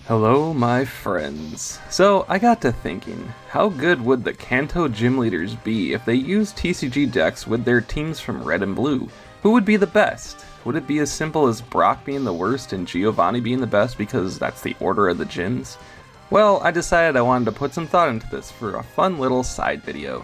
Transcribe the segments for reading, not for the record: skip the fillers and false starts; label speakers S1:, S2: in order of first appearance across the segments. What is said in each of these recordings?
S1: Hello, my friends. So, I got to thinking, how good would the Kanto gym leaders be if they used TCG decks with their teams from Red and Blue? Who would be the best? Would it be as simple as Brock being the worst and Giovanni being the best because that's the order of the gyms? Well, I decided I wanted to put some thought into this for a fun little side video.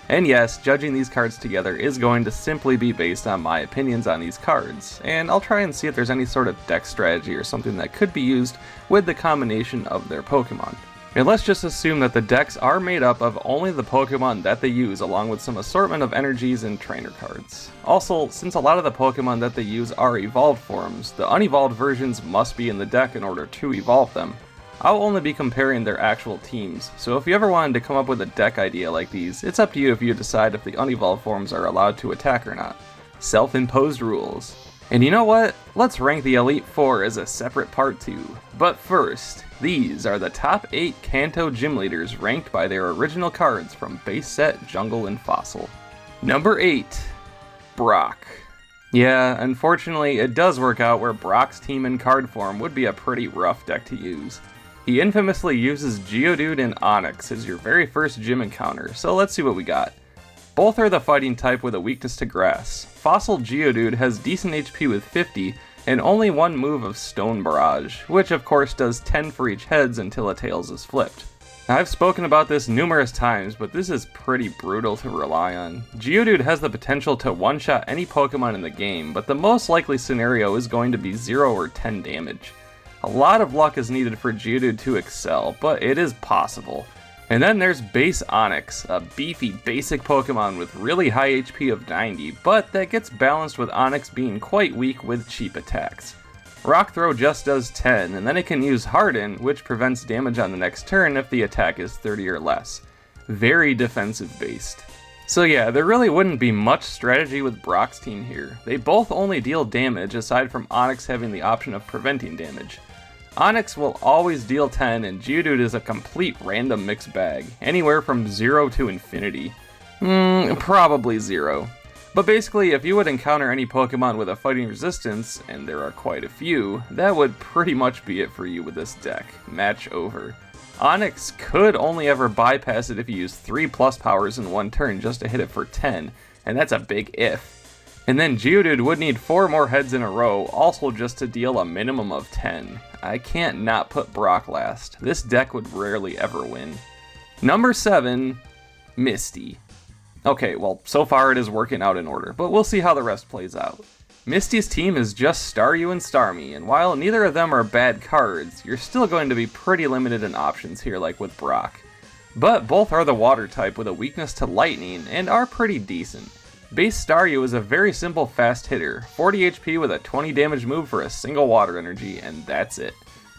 S1: And yes, judging these cards together is going to simply be based on my opinions on these cards, and I'll try and see if there's any sort of deck strategy or something that could be used with the combination of their Pokemon. And let's just assume that the decks are made up of only the Pokemon that they use, along with some assortment of energies and trainer cards. Also, since a lot of the Pokemon that they use are evolved forms, the unevolved versions must be in the deck in order to evolve them. I'll only be comparing their actual teams, so if you ever wanted to come up with a deck idea like these, it's up to you if you decide if the unevolved forms are allowed to attack or not. Self-imposed rules. And you know what? Let's rank the Elite Four as a separate part too. But first, these are the top 8 Kanto gym leaders ranked by their original cards from base set, jungle, and fossil. Number 8. Brock. Yeah, unfortunately it does work out where Brock's team in card form would be a pretty rough deck to use. He infamously uses Geodude and Onix as your very first gym encounter, so let's see what we got. Both are the fighting type with a weakness to grass. Fossil Geodude has decent HP with 50 and only one move of Stone Barrage, which of course does 10 for each heads until a tails is flipped. Now, I've spoken about this numerous times, but this is pretty brutal to rely on. Geodude has the potential to one-shot any Pokemon in the game, but the most likely scenario is going to be 0 or 10 damage. A lot of luck is needed for Geodude to excel, but it is possible. And then there's Base Onix, a beefy basic Pokemon with really high HP of 90, but that gets balanced with Onix being quite weak with cheap attacks. Rock Throw just does 10, and then it can use Harden, which prevents damage on the next turn if the attack is 30 or less. Very defensive based. So yeah, there really wouldn't be much strategy with Brock's team here. They both only deal damage aside from Onix having the option of preventing damage. Onix will always deal 10, and Geodude is a complete random mixed bag, anywhere from 0 to infinity. Probably 0. But basically, if you would encounter any Pokemon with a fighting resistance, and there are quite a few, that would pretty much be it for you with this deck. Match over. Onix could only ever bypass it if you use 3 plus powers in one turn just to hit it for 10, and that's a big if. And then Geodude would need 4 more heads in a row, also just to deal a minimum of 10. I can't not put Brock last. This deck would rarely ever win. Number 7, Misty. Okay, well, so far it is working out in order, but we'll see how the rest plays out. Misty's team is just Staryu and Starmie, and while neither of them are bad cards, you're still going to be pretty limited in options here like with Brock. But both are the water type with a weakness to lightning, and are pretty decent. Base Staryu is a very simple fast hitter, 40 HP with a 20 damage move for a single water energy, and that's it.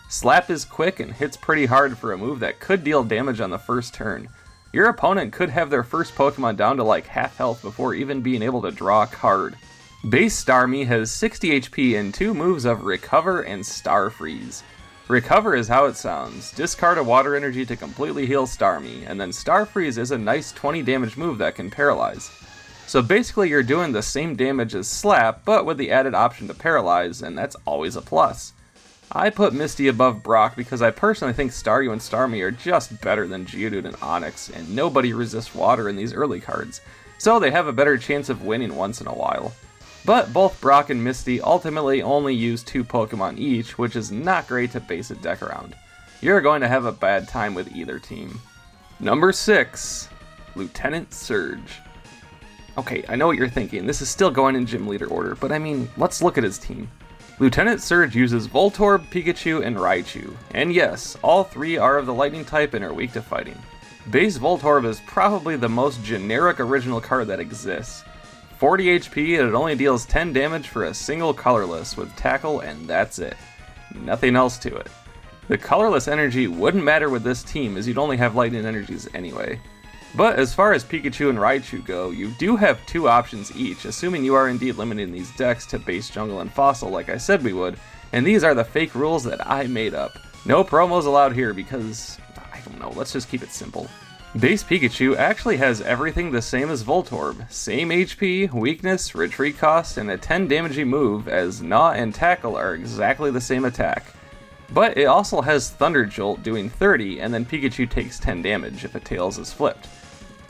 S1: Slap is quick and hits pretty hard for a move that could deal damage on the first turn. Your opponent could have their first Pokemon down to like half health before even being able to draw a card. Base Starmie has 60 HP and 2 moves of Recover and Star Freeze. Recover is how it sounds. Discard a water energy to completely heal Starmie, and then Star Freeze is a nice 20 damage move that can paralyze. So basically you're doing the same damage as Slap, but with the added option to paralyze, and that's always a plus. I put Misty above Brock because I personally think Staryu and Starmie are just better than Geodude and Onix, and nobody resists water in these early cards, so they have a better chance of winning once in a while. But both Brock and Misty ultimately only use 2 Pokemon each, which is not great to base a deck around. You're going to have a bad time with either team. Number 6, Lieutenant Surge. Okay, I know what you're thinking, this is still going in gym leader order, but I mean, let's look at his team. Lieutenant Surge uses Voltorb, Pikachu, and Raichu, and yes, all 3 are of the lightning type and are weak to fighting. Base Voltorb is probably the most generic original card that exists. 40 HP and it only deals 10 damage for a single colorless with tackle, and that's it. Nothing else to it. The colorless energy wouldn't matter with this team as you'd only have lightning energies anyway. But as far as Pikachu and Raichu go, you do have 2 options each, assuming you are indeed limiting these decks to base, jungle, and fossil like I said we would, and these are the fake rules that I made up. No promos allowed here because, I don't know, let's just keep it simple. Base Pikachu actually has everything the same as Voltorb, same HP, weakness, retreat cost, and a 10 damaging move, as Gnaw and Tackle are exactly the same attack. But it also has Thunder Jolt doing 30, and then Pikachu takes 10 damage if a Tails is flipped.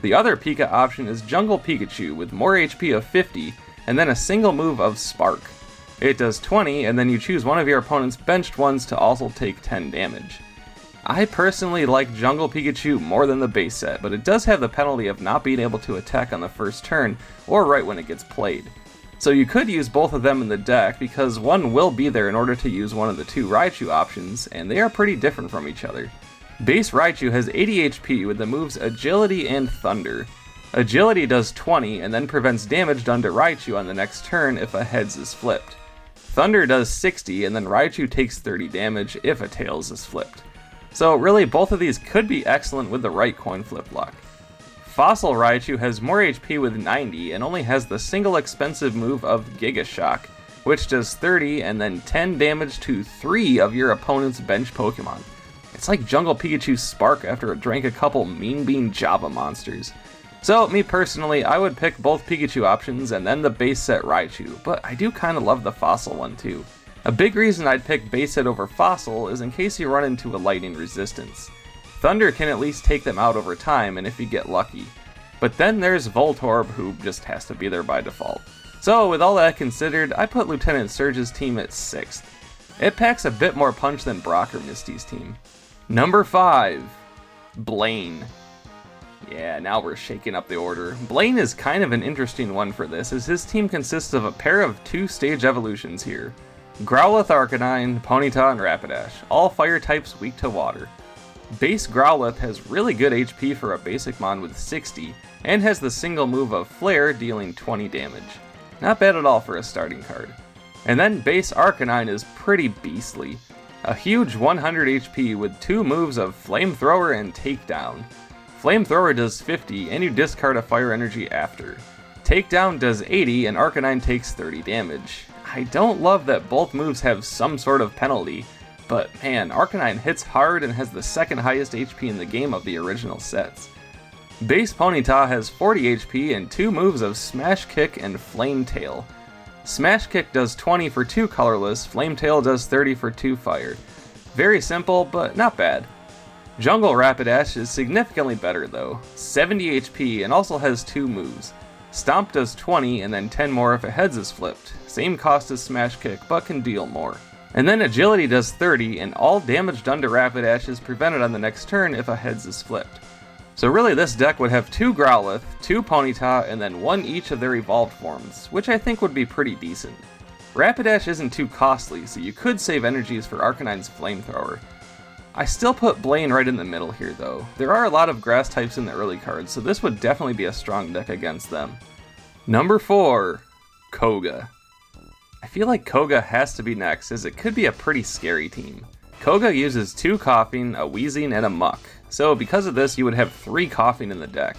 S1: The other Pika option is Jungle Pikachu with more HP of 50, and then a single move of Spark. It does 20, and then you choose one of your opponent's benched ones to also take 10 damage. I personally like Jungle Pikachu more than the base set, but it does have the penalty of not being able to attack on the first turn, or right when it gets played. So you could use both of them in the deck, because one will be there in order to use one of the two Raichu options, and they are pretty different from each other. Base Raichu has 80 HP with the moves Agility and Thunder. Agility does 20 and then prevents damage done to Raichu on the next turn if a Heads is flipped. Thunder does 60 and then Raichu takes 30 damage if a Tails is flipped. So really both of these could be excellent with the right coin flip luck. Fossil Raichu has more HP with 90 and only has the single expensive move of Giga Shock, which does 30 and then 10 damage to 3 of your opponent's bench Pokemon. It's like Jungle Pikachu's Spark after it drank a couple Mean Bean Java monsters. So, me personally, I would pick both Pikachu options and then the base set Raichu, but I do kinda love the Fossil one too. A big reason I'd pick base set over Fossil is in case you run into a lightning resistance. Thunder can at least take them out over time and if you get lucky. But then there's Voltorb, who just has to be there by default. So with all that considered, I put Lieutenant Surge's team at 6th. It packs a bit more punch than Brock or Misty's team. Number 5, Blaine. Yeah, now we're shaking up the order. Blaine is kind of an interesting one for this, as his team consists of a pair of 2-stage evolutions here. Growlithe Arcanine, Ponyta, and Rapidash, all fire types weak to water. Base Growlithe has really good HP for a basic mon with 60, and has the single move of Flare dealing 20 damage. Not bad at all for a starting card. And then base Arcanine is pretty beastly. A huge 100 HP with 2 moves of Flamethrower and Takedown. Flamethrower does 50 and you discard a fire energy after. Takedown does 80 and Arcanine takes 30 damage. I don't love that both moves have some sort of penalty, but man, Arcanine hits hard and has the second highest HP in the game of the original sets. Base Ponyta has 40 HP and 2 moves of Smash Kick and Flame Tail. Smash Kick does 20 for 2 colorless, Flame Tail does 30 for 2 fire. Very simple, but not bad. Jungle Rapidash is significantly better though, 70 HP and also has 2 moves. Stomp does 20 and then 10 more if a Heads is flipped, same cost as Smash Kick but can deal more. And then Agility does 30 and all damage done to Rapidash is prevented on the next turn if a Heads is flipped. So really this deck would have 2 Growlithe, 2 Ponyta, and then 1 each of their evolved forms, which I think would be pretty decent. Rapidash isn't too costly, so you could save energies for Arcanine's Flamethrower. I still put Blaine right in the middle here though. There are a lot of grass types in the early cards, so this would definitely be a strong deck against them. Number 4, Koga. I feel like Koga has to be next, as it could be a pretty scary team. Koga uses 2 Coughing, a Wheezing, and a Muck, so because of this you would have 3 Coughing in the deck.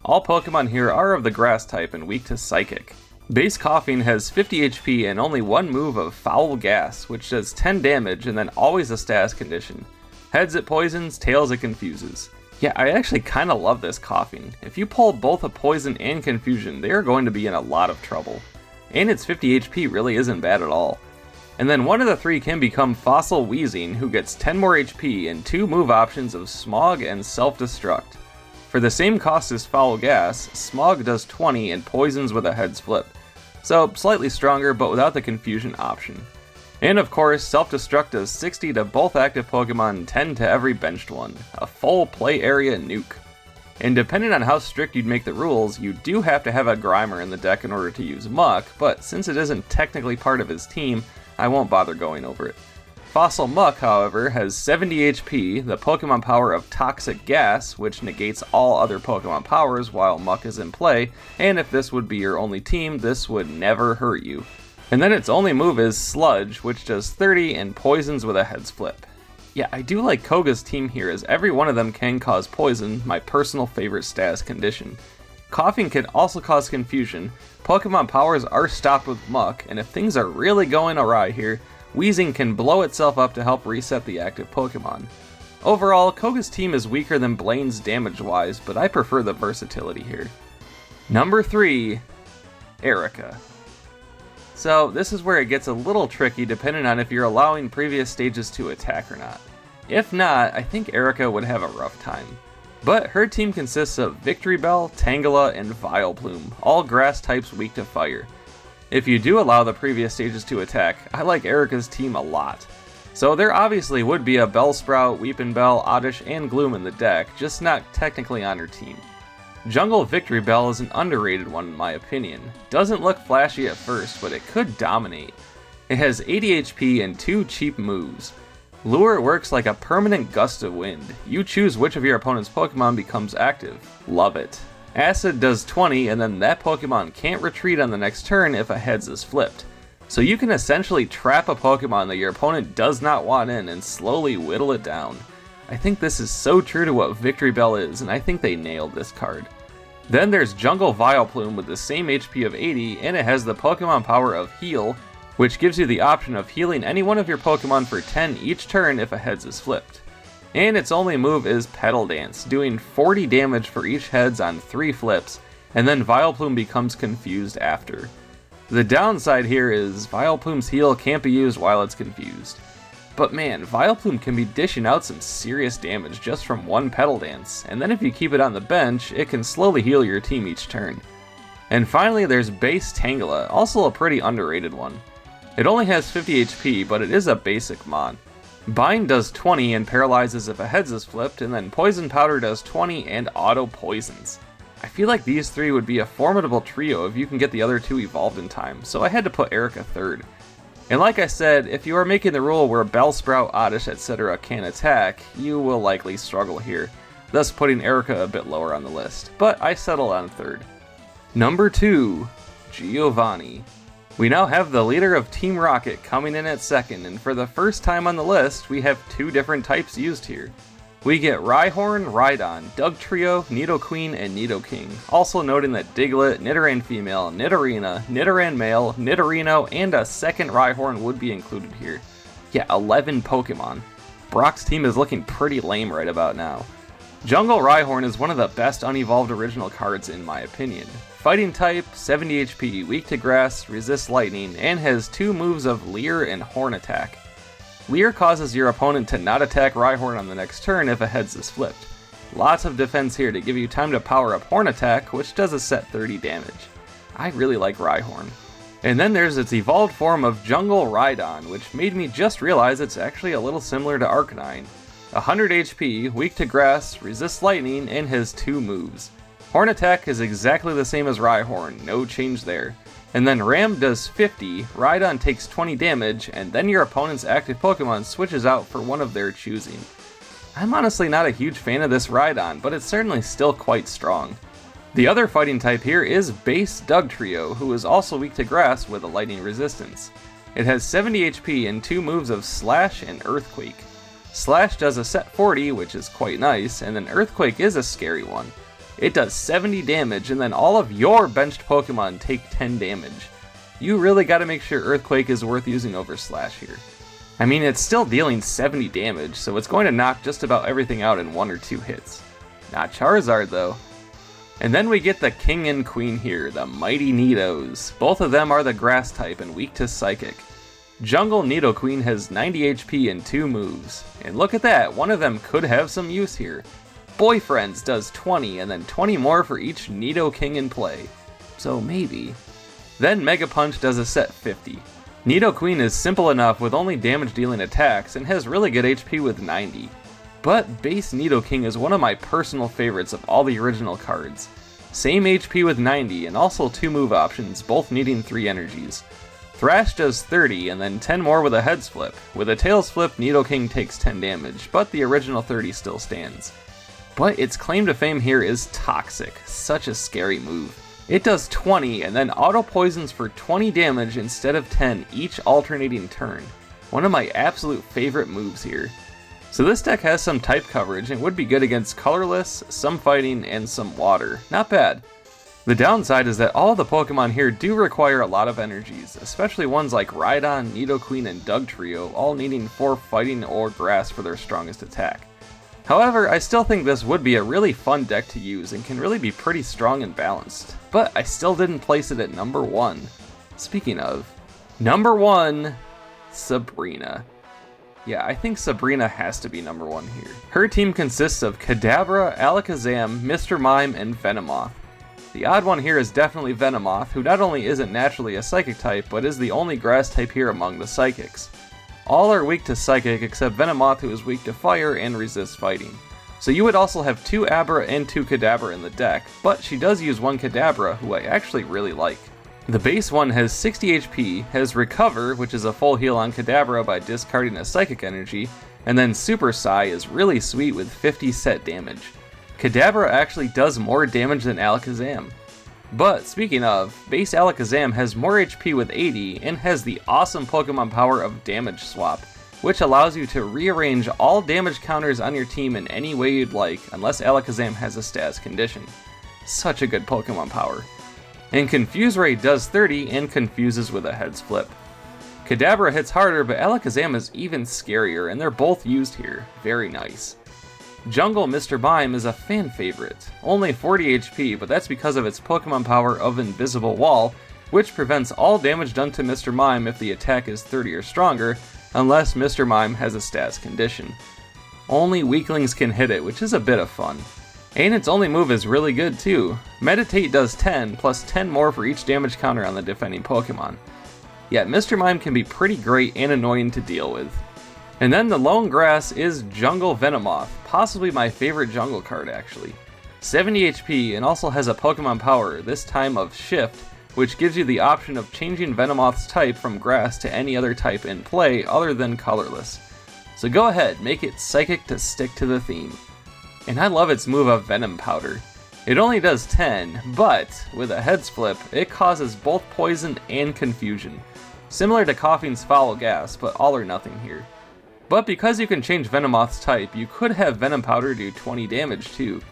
S1: All Pokemon here are of the grass type and weak to Psychic. Base Coughing has 50 HP and only 1 move of Foul Gas, which does 10 damage and then always a status condition. Heads it poisons, tails it confuses. Yeah, I actually kinda love this Coughing. If you pull both a Poison and Confusion, they are going to be in a lot of trouble. And its 50 HP really isn't bad at all. And then one of the 3 can become Fossil Wheezing, who gets 10 more HP and 2 move options of Smog and Self-Destruct. For the same cost as Foul Gas, Smog does 20 and poisons with a Heads flip. So slightly stronger, but without the Confusion option. And of course, Self-Destruct does 60 to both active Pokemon and 10 to every benched one. A full play area nuke. And depending on how strict you'd make the rules, you do have to have a Grimer in the deck in order to use Muck, but since it isn't technically part of his team, I won't bother going over it. Fossil Muck, however, has 70 HP, the Pokemon power of Toxic Gas, which negates all other Pokemon powers while Muck is in play, and if this would be your only team, this would never hurt you. And then its only move is Sludge, which does 30 and poisons with a Heads flip. Yeah, I do like Koga's team here, as every one of them can cause poison, my personal favorite status condition. Coughing can also cause confusion, Pokemon powers are stopped with Muck, and if things are really going awry here, Wheezing can blow itself up to help reset the active Pokemon. Overall, Koga's team is weaker than Blaine's damage-wise, but I prefer the versatility here. Number 3, Erica. So this is where it gets a little tricky depending on if you're allowing previous stages to attack or not. If not, I think Erica would have a rough time. But her team consists of Victory Bell, Tangela, and Vileplume, all grass types weak to fire. If you do allow the previous stages to attack, I like Erica's team a lot. So there obviously would be a Bellsprout, Weepinbell, Oddish, and Gloom in the deck, just not technically on her team. Jungle Victory Bell is an underrated one in my opinion. Doesn't look flashy at first, but it could dominate. It has 80 HP and 2 cheap moves. Lure works like a permanent gust of wind. You choose which of your opponent's Pokemon becomes active. Love it. Acid does 20, and then that Pokemon can't retreat on the next turn if a heads is flipped. So you can essentially trap a Pokemon that your opponent does not want in and slowly whittle it down. I think this is so true to what Victory Bell is, and I think they nailed this card. Then there's Jungle Vileplume with the same HP of 80, and it has the Pokemon power of Heal, which gives you the option of healing any one of your Pokemon for 10 each turn if a heads is flipped. And its only move is Petal Dance, doing 40 damage for each heads on 3 flips, and then Vileplume becomes confused after. The downside here is Vileplume's heal can't be used while it's confused. But man, Vileplume can be dishing out some serious damage just from one Petal Dance, and then if you keep it on the bench, it can slowly heal your team each turn. And finally there's Base Tangela, also a pretty underrated one. It only has 50 HP, but it is a basic mon. Bind does 20 and paralyzes if a heads is flipped, and then Poison Powder does 20 and auto poisons. I feel like these three would be a formidable trio if you can get the other two evolved in time, so I had to put Erica third. And like I said, if you are making the rule where Bellsprout, Oddish, etc. can attack, you will likely struggle here, thus putting Erica a bit lower on the list, but I settled on third. Number 2, Giovanni. We now have the leader of Team Rocket coming in at second, and for the first time on the list, we have 2 different types used here. We get Rhyhorn, Rhydon, Dugtrio, Nidoqueen, and Nidoking, also noting that Diglett, Nidoran Female, Nidorina, Nidoran Male, Nidorino, and a second Rhyhorn would be included here. Yeah, 11 Pokemon. Brock's team is looking pretty lame right about now. Jungle Rhyhorn is one of the best unevolved original cards in my opinion. Fighting type, 70 HP, weak to grass, resists lightning, and has 2 moves of Leer and Horn Attack. Leer causes your opponent to not attack Rhyhorn on the next turn if a heads is flipped. Lots of defense here to give you time to power up Horn Attack, which does a set 30 damage. I really like Rhyhorn. And then there's its evolved form of Jungle Rhydon, which made me just realize it's actually a little similar to Arcanine. 100 HP, weak to grass, resists lightning, and has 2 moves. Horn Attack is exactly the same as Rhyhorn, no change there. And then Ram does 50, Rhydon takes 20 damage, and then your opponent's active Pokemon switches out for one of their choosing. I'm honestly not a huge fan of this Rhydon, but it's certainly still quite strong. The other fighting type here is Base Dugtrio, who is also weak to grass with a lightning resistance. It has 70 HP and 2 moves of Slash and Earthquake. Slash does a set 40, which is quite nice, and then Earthquake is a scary one. It does 70 damage, and then all of your benched Pokemon take 10 damage. You really gotta make sure Earthquake is worth using over Slash here. I mean, it's still dealing 70 damage, so it's going to knock just about everything out in 1 or 2 hits. Not Charizard, though. And then we get the King and Queen here, the Mighty Nidos. Both of them are the Grass type and weak to Psychic. Jungle Nidoqueen has 90 HP and 2 moves. And look at that, one of them could have some use here. Boyfriends does 20, and then 20 more for each Nidoking in play. So maybe. Then Mega Punch does a set 50. Nidoqueen is simple enough with only damage dealing attacks, and has really good HP with 90. But Base Nidoking is one of my personal favorites of all the original cards. Same HP with 90, and also 2 move options, both needing 3 energies. Thrash does 30, and then 10 more with a heads flip. With a tails flip, Nidoking takes 10 damage, but the original 30 still stands. But its claim to fame here is Toxic, such a scary move. It does 20 and then auto poisons for 20 damage instead of 10 each alternating turn. One of my absolute favorite moves here. So this deck has some type coverage and would be good against colorless, some fighting, and some water. Not bad. The downside is that all of the Pokemon here do require a lot of energies, especially ones like Rhydon, Nidoqueen, and Dugtrio, all needing 4 fighting or grass for their strongest attack. However, I still think this would be a really fun deck to use and can really be pretty strong and balanced, but I still didn't place it at number 1. Speaking of, Number 1, Sabrina. Yeah, I think Sabrina has to be number 1 here. Her team consists of Kadabra, Alakazam, Mr. Mime, and Venomoth. The odd one here is definitely Venomoth, who not only isn't naturally a Psychic type, but is the only Grass type here among the Psychics. All are weak to Psychic except Venomoth, who is weak to Fire and resists fighting. So you would also have 2 Abra and 2 Kadabra in the deck, but she does use 1 Kadabra, who I actually really like. The base one has 60 HP, has Recover, which is a full heal on Kadabra by discarding a Psychic energy, and then Super Psy is really sweet with 50 set damage. Kadabra actually does more damage than Alakazam. But speaking of, base Alakazam has more HP with 80 and has the awesome Pokemon power of Damage Swap, which allows you to rearrange all damage counters on your team in any way you'd like, unless Alakazam has a Stas condition. Such a good Pokemon power. And Confuse Ray does 30 and confuses with a Heads Flip. Kadabra hits harder, but Alakazam is even scarier, and they're both used here. Very nice. Jungle Mr. Mime is a fan favorite, only 40 HP, but that's because of its Pokemon power of Invisible Wall, which prevents all damage done to Mr. Mime if the attack is 30 or stronger, unless Mr. Mime has a Stas condition. Only weaklings can hit it, which is a bit of fun. And its only move is really good too. Meditate does 10, plus 10 more for each damage counter on the defending Pokemon. Yet Mr. Mime can be pretty great and annoying to deal with. And then the lone grass is Jungle Venomoth, possibly my favorite jungle card actually. 70 HP and also has a Pokemon power, this time of Shift, which gives you the option of changing Venomoth's type from grass to any other type in play other than colorless. So go ahead, make it Psychic to stick to the theme. And I love its move of Venom Powder. It only does 10, but with a Heads Flip, it causes both poison and confusion. Similar to Coughing's Foul Gas, but all or nothing here. But because you can change Venomoth's type, you could have Venom Powder do 20 damage too.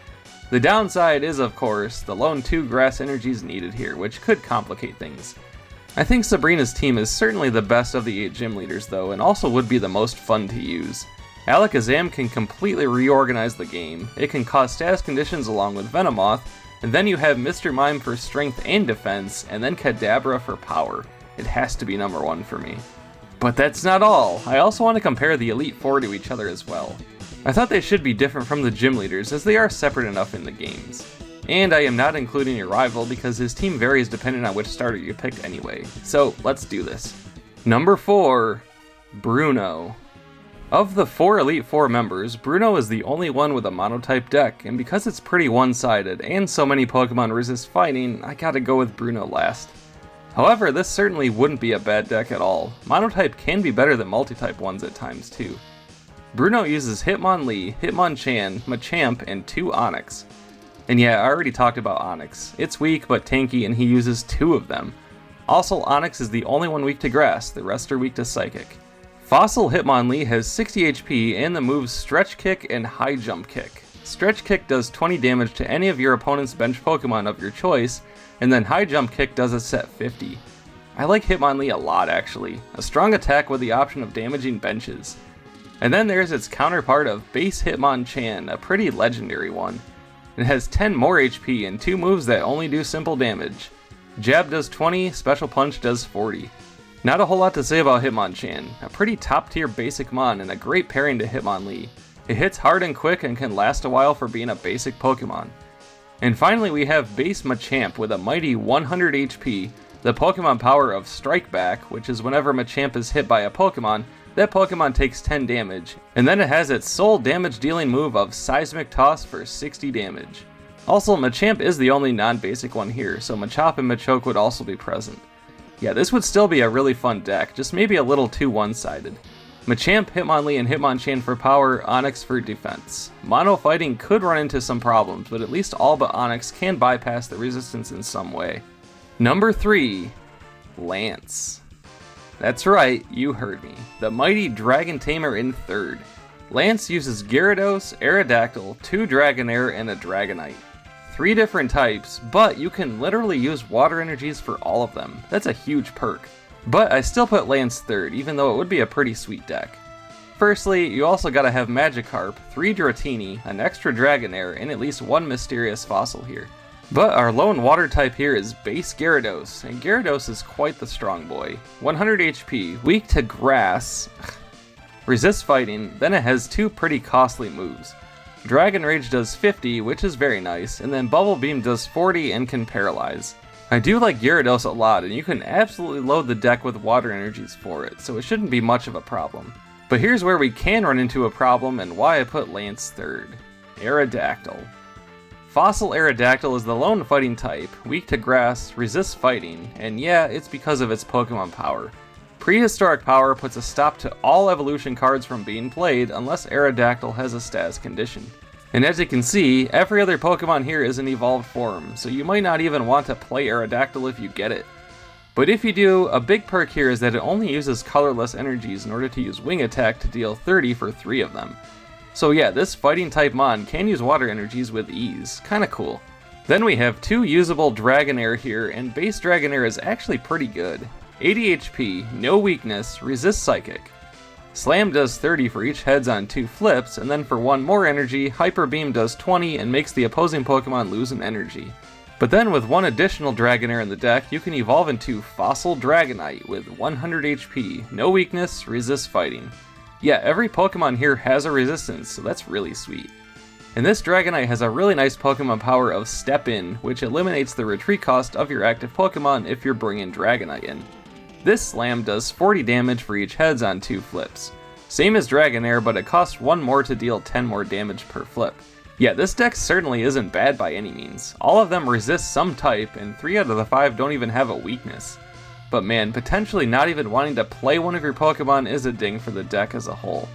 S1: The downside is, of course, the lone 2 grass energies needed here, which could complicate things. I think Sabrina's team is certainly the best of the 8 gym leaders though, and also would be the most fun to use. Alakazam can completely reorganize the game, it can cause Stas conditions along with Venomoth, and then you have Mr. Mime for strength and defense, and then Kadabra for power. It has to be number 1 for me. But that's not all, I also want to compare the Elite Four to each other as well. I thought they should be different from the gym leaders as they are separate enough in the games. And I am not including your rival because his team varies depending on which starter you picked anyway, so let's do this. Number 4, Bruno. Of the 4 Elite Four members, Bruno is the only one with a monotype deck, and because it's pretty one-sided and so many Pokemon resist fighting, I gotta go with Bruno last. However, this certainly wouldn't be a bad deck at all. Monotype can be better than multi-type ones at times too. Bruno uses Hitmonlee, Hitmonchan, Machamp, and 2 Onix. And yeah, I already talked about Onix. It's weak but tanky and he uses 2 of them. Also, Onix is the only one weak to Grass, the rest are weak to Psychic. Fossil Hitmonlee has 60 HP and the moves Stretch Kick and High Jump Kick. Stretch Kick does 20 damage to any of your opponent's bench Pokemon of your choice, and then High Jump Kick does a set 50. I like Hitmonlee a lot actually, a strong attack with the option of damaging benches. And then there's its counterpart of Base Hitmonchan, a pretty legendary one. It has 10 more HP and 2 moves that only do simple damage. Jab does 20, Special Punch does 40. Not a whole lot to say about Hitmonchan, a pretty top tier basic mon and a great pairing to Hitmonlee. It hits hard and quick and can last a while for being a basic Pokemon. And finally we have Base Machamp with a mighty 100 HP, the Pokemon power of Strike Back, which is whenever Machamp is hit by a Pokemon, that Pokemon takes 10 damage, and then it has its sole damage dealing move of Seismic Toss for 60 damage. Also, Machamp is the only non-basic one here, so Machop and Machoke would also be present. Yeah, this would still be a really fun deck, just maybe a little too one-sided. Machamp, Hitmonlee, and Hitmonchan for power, Onix for defense. Mono fighting could run into some problems, but at least all but Onix can bypass the resistance in some way. Number 3, Lance. That's right, you heard me. The mighty Dragon Tamer in 3rd. Lance uses Gyarados, Aerodactyl, 2 Dragonair, and a Dragonite. 3 different types, but you can literally use water energies for all of them. That's a huge perk. But I still put Lance 3rd, even though it would be a pretty sweet deck. Firstly, you also gotta have Magikarp, 3 Dratini, an extra Dragonair, and at least 1 Mysterious Fossil here. But our lone water type here is base Gyarados, and Gyarados is quite the strong boy. 100 HP, weak to grass, resists fighting, then it has two pretty costly moves. Dragon Rage does 50, which is very nice, and then Bubble Beam does 40 and can paralyze. I do like Gyarados a lot, and you can absolutely load the deck with water energies for it, so it shouldn't be much of a problem. But here's where we can run into a problem and why I put Lance third. Aerodactyl. Fossil Aerodactyl is the lone fighting type, weak to grass, resists fighting, and yeah, it's because of its Pokemon power. Prehistoric power puts a stop to all evolution cards from being played unless Aerodactyl has a status condition. And as you can see, every other Pokemon here is an evolved form, so you might not even want to play Aerodactyl if you get it. But if you do, a big perk here is that it only uses colorless energies in order to use Wing Attack to deal 30 for 3 of them. So yeah, this fighting type Mon can use water energies with ease, kinda cool. Then we have 2 usable Dragonair here, and base Dragonair is actually pretty good. 80 HP, no weakness, resists Psychic. Slam does 30 for each heads on 2 flips, and then for 1 more energy, Hyper Beam does 20 and makes the opposing Pokemon lose an energy. But then with 1 additional Dragonair in the deck, you can evolve into Fossil Dragonite with 100 HP, no weakness, resists fighting. Yeah, every Pokemon here has a resistance, so that's really sweet. And this Dragonite has a really nice Pokemon power of Step In, which eliminates the retreat cost of your active Pokemon if you're bringing Dragonite in. This Slam does 40 damage for each heads on 2 flips. Same as Dragonair, but it costs 1 more to deal 10 more damage per flip. Yeah, this deck certainly isn't bad by any means. All of them resist some type, and 3 out of the 5 don't even have a weakness. But man, potentially not even wanting to play one of your Pokemon is a ding for the deck as a whole.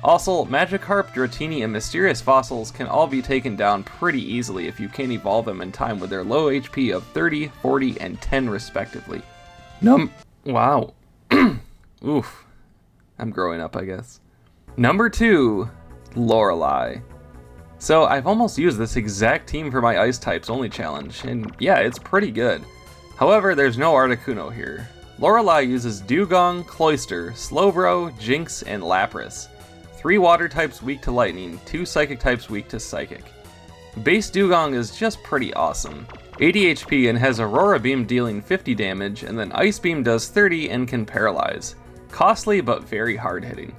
S1: Also, Magikarp, Dratini, and Mysterious Fossils can all be taken down pretty easily if you can evolve them in time with their low HP of 30, 40, and 10 respectively. Wow. Oof. I'm growing up, I guess. Number 2, Lorelei. So I've almost used this exact team for my Ice types only challenge, and yeah, it's pretty good. However, there's no Articuno here. Lorelei uses Dugong, Cloyster, Slowbro, Jinx, and Lapras. 3 water types weak to lightning, 2 psychic types weak to psychic. Base Dugong is just pretty awesome. 80 HP and has Aurora Beam dealing 50 damage, and then Ice Beam does 30 and can paralyze. Costly but very hard hitting.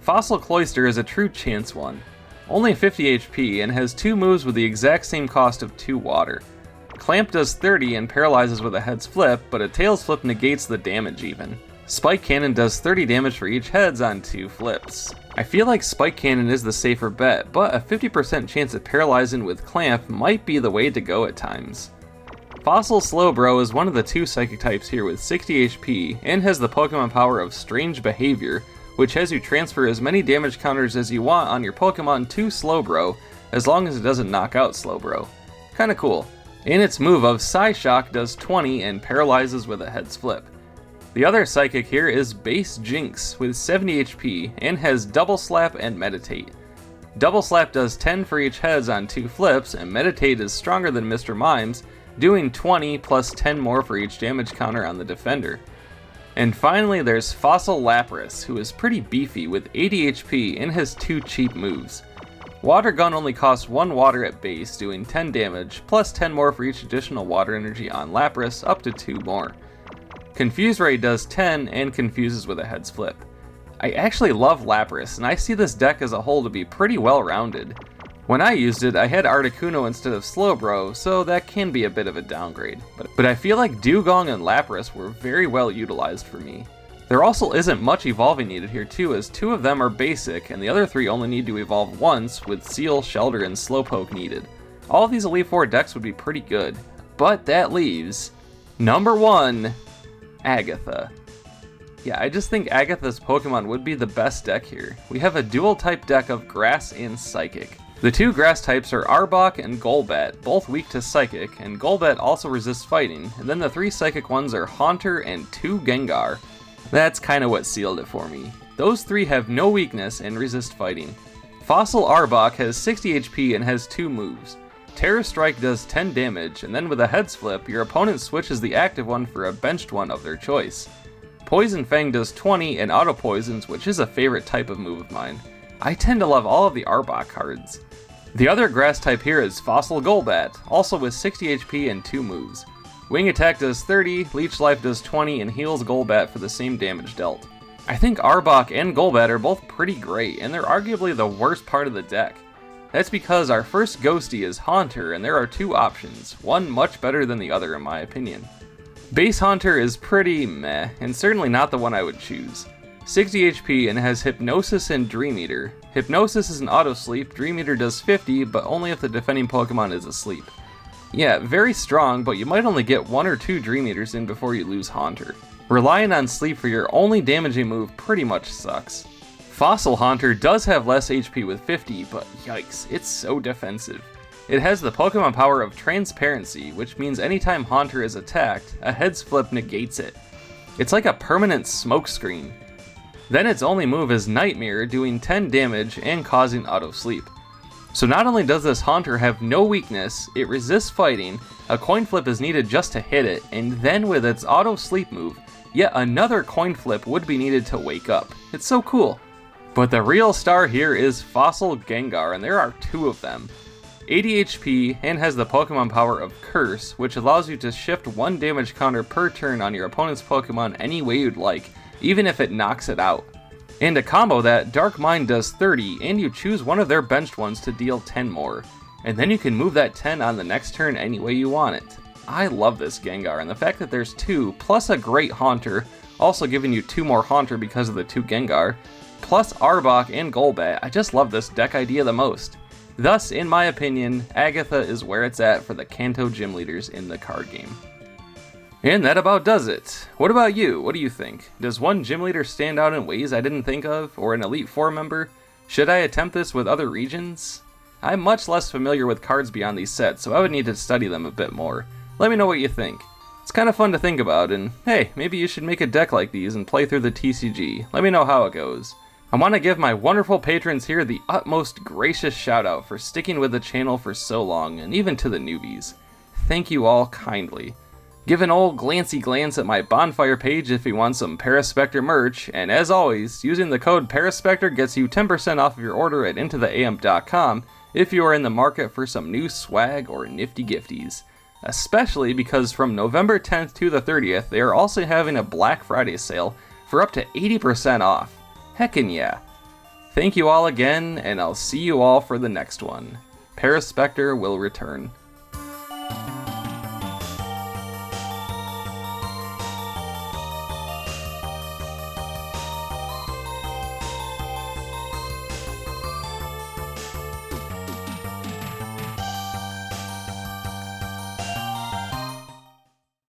S1: Fossil Cloyster is a true chance one. Only 50 HP and has 2 moves with the exact same cost of 2 water. Clamp does 30 and paralyzes with a heads flip, but a tails flip negates the damage even. Spike Cannon does 30 damage for each heads on 2 flips. I feel like Spike Cannon is the safer bet, but a 50% chance of paralyzing with Clamp might be the way to go at times. Fossil Slowbro is one of the 2 psychic types here with 60 HP and has the Pokemon power of Strange Behavior, which has you transfer as many damage counters as you want on your Pokemon to Slowbro, as long as it doesn't knock out Slowbro. Kinda cool. And its move of Psyshock does 20 and paralyzes with a heads flip. The other psychic here is base Jinx with 70 HP and has Double Slap and Meditate. Double Slap does 10 for each heads on 2 flips, and Meditate is stronger than Mr. Mime's, doing 20 plus 10 more for each damage counter on the defender. And finally there's Fossil Lapras, who is pretty beefy with 80 HP and has 2 cheap moves. Water Gun only costs 1 water at base, doing 10 damage, plus 10 more for each additional water energy on Lapras, up to 2 more. Confuse Ray does 10 and confuses with a heads flip. I actually love Lapras, and I see this deck as a whole to be pretty well rounded. When I used it, I had Articuno instead of Slowbro, so that can be a bit of a downgrade. But I feel like Dugong and Lapras were very well utilized for me. There also isn't much evolving needed here too, as 2 of them are basic, and the other 3 only need to evolve once, with Seal, Shelter, and Slowpoke needed. All of these Elite Four decks would be pretty good. But that leaves number 1, Agatha. Yeah, I just think Agatha's Pokemon would be the best deck here. We have a dual type deck of Grass and Psychic. The 2 grass types are Arbok and Golbat, both weak to Psychic, and Golbat also resists fighting, and then the 3 Psychic ones are Haunter and 2 Gengar. That's kinda what sealed it for me. Those 3 have no weakness and resist fighting. Fossil Arbok has 60 HP and has 2 moves. Terror Strike does 10 damage, and then with a heads flip, your opponent switches the active one for a benched one of their choice. Poison Fang does 20 and auto poisons, which is a favorite type of move of mine. I tend to love all of the Arbok cards. The other grass type here is Fossil Golbat, also with 60 HP and 2 moves. Wing Attack does 30, Leech Life does 20, and heals Golbat for the same damage dealt. I think Arbok and Golbat are both pretty great, and they're arguably the worst part of the deck. That's because our first Ghosty is Haunter, and there are 2 options, one much better than the other in my opinion. Base Haunter is pretty meh, and certainly not the one I would choose. 60 HP and has Hypnosis and Dream Eater. Hypnosis is an auto sleep, Dream Eater does 50, but only if the defending Pokemon is asleep. Yeah, very strong, but you might only get 1 or 2 Dream Eaters in before you lose Haunter. Relying on sleep for your only damaging move pretty much sucks. Fossil Haunter does have less HP with 50, but yikes, it's so defensive. It has the Pokemon power of Transparency, which means anytime Haunter is attacked, a heads flip negates it. It's like a permanent smokescreen. Then its only move is Nightmare, doing 10 damage and causing auto sleep. So not only does this Haunter have no weakness, it resists fighting, a coin flip is needed just to hit it, and then with its auto sleep move, yet another coin flip would be needed to wake up. It's so cool. But the real star here is Fossil Gengar, and there are 2 of them. 80 HP and has the Pokemon power of Curse, which allows you to shift 1 damage counter per turn on your opponent's Pokemon any way you'd like, even if it knocks it out. And to combo that, Dark Mind does 30, and you choose one of their benched ones to deal 10 more. And then you can move that 10 on the next turn any way you want it. I love this Gengar, and the fact that there's 2, plus a great Haunter, also giving you 2 more Haunter because of the 2 Gengar, plus Arbok and Golbat, I just love this deck idea the most. Thus, in my opinion, Agatha is where it's at for the Kanto gym leaders in the card game. And that about does it. What about you? What do you think? Does one gym leader stand out in ways I didn't think of, or an Elite Four member? Should I attempt this with other regions? I'm much less familiar with cards beyond these sets, so I would need to study them a bit more. Let me know what you think. It's kind of fun to think about, and hey, maybe you should make a deck like these and play through the TCG. Let me know how it goes. I want to give my wonderful patrons here the utmost gracious shout out for sticking with the channel for so long, and even to the newbies. Thank you all kindly. Give an old glancy glance at my bonfire page if you want some Paraspectre merch, and as always, using the code Paraspectre gets you 10% off of your order at intotheamp.com if you are in the market for some new swag or nifty gifties. Especially because from November 10th to the 30th, they are also having a Black Friday sale for up to 80% off. Heckin' yeah. Thank you all again, and I'll see you all for the next one. Paraspectre will return.